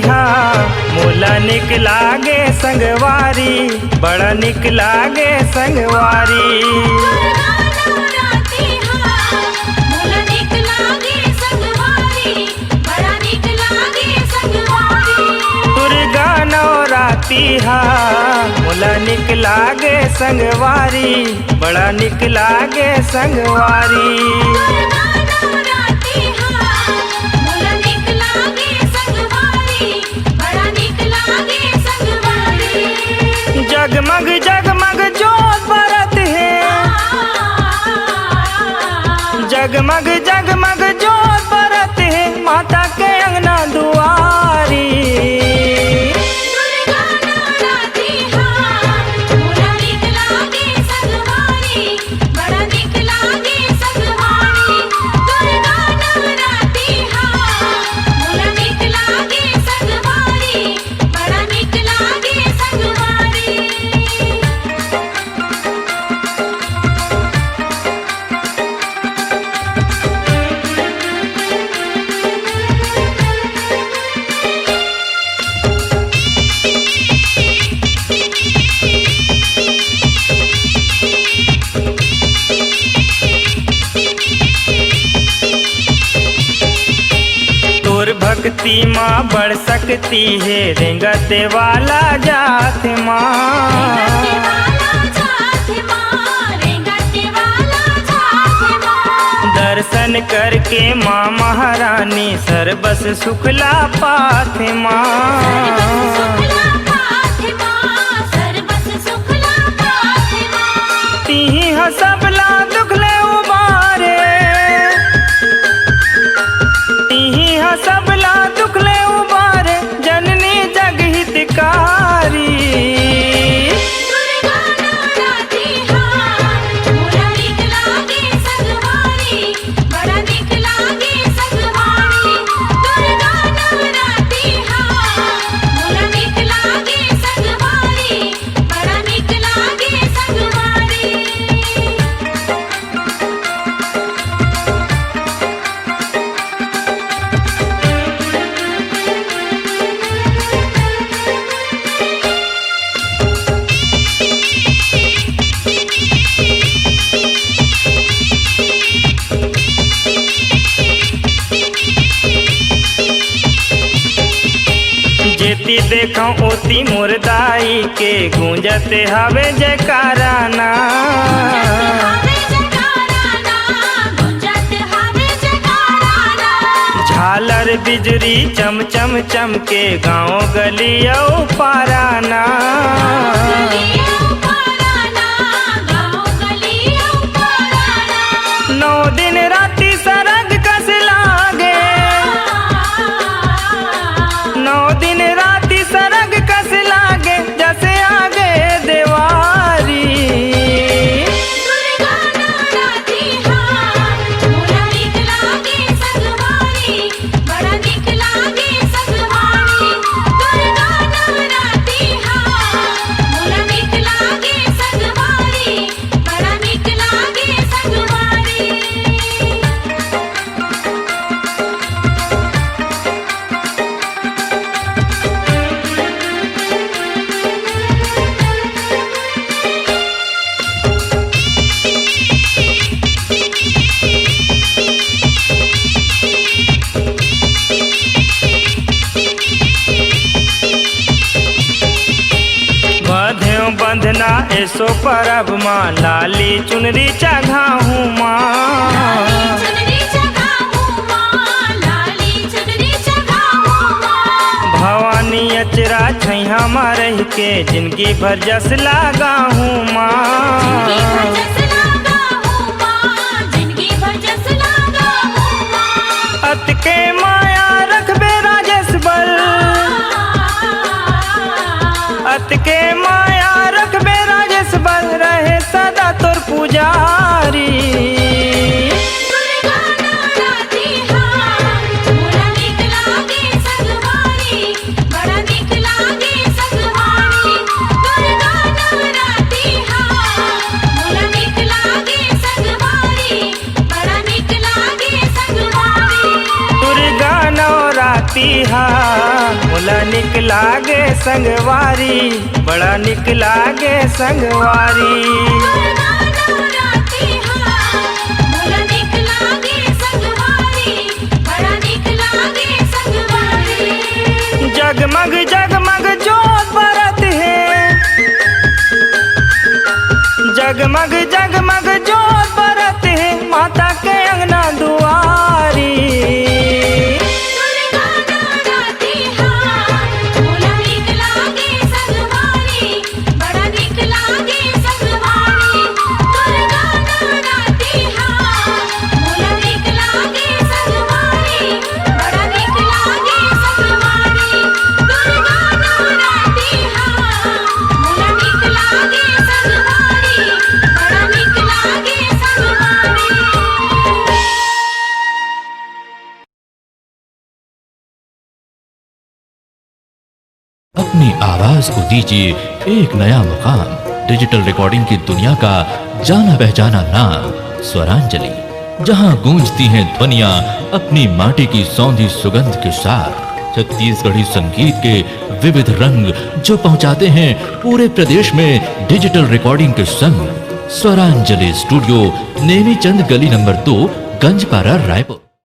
हा मोला निक लागे संगवारी, बड़ा निक लागे संगवारी। दुर्गा नवराती हा मोला निक लागे संगवारी, बड़ा निक लागे संगवारी। जगमग जगमग जोत बरत है, जगमग जगमग जोत बरत है माता के अंगना दुआरी। भक्ति माँ बढ़ सकती है, रेंगते वाला जात माँ। दर्शन करके माँ महारानी सर्वस सुखला पाथ माँ। तिही सबला दुखले उबारे, तिही सबला दुखले उबारे जननी जग हितकारी। जेती देखा ओती मुर्दाई के गूंजते हवे जयकारा ना। झालर बिजली चम चम चमके गाँव गली औ पाराना। नौ दिन राती सरग कस लागे, नौ दिन राती सरग कस लागे जैसे आगे देवारी। बंधना ऐसो परब माँ, लाली चुनरी चढ़ाऊँ माँ। भवानी अचरा छैया माँ रह के जिंदगी भर जस लगाऊँ माँ। अत के माया रखबे राजेश बल, अत के माया रखबे राजेश बल रहे सदा तोर पुजारी। मोला निक बड़ा निक लागे संगवारी, बड़ा निक लागे संगवारी। जगमग जगमग जोत बरत है, जगमग जगमग जोत बरत है माता के अंगना दुआरी। अपनी आवाज को दीजिए एक नया मुकाम। डिजिटल रिकॉर्डिंग की दुनिया का जाना पहचाना नाम स्वरांजलि, जहां गूंजती हैं ध्वनियां अपनी माटी की सौंधी सुगंध के साथ। छत्तीसगढ़ी संगीत के विविध रंग जो पहुंचाते हैं पूरे प्रदेश में डिजिटल रिकॉर्डिंग के संग। स्वरांजलि स्टूडियो, नेमीचंद गली नंबर 2, गंजपारा, रायपुर।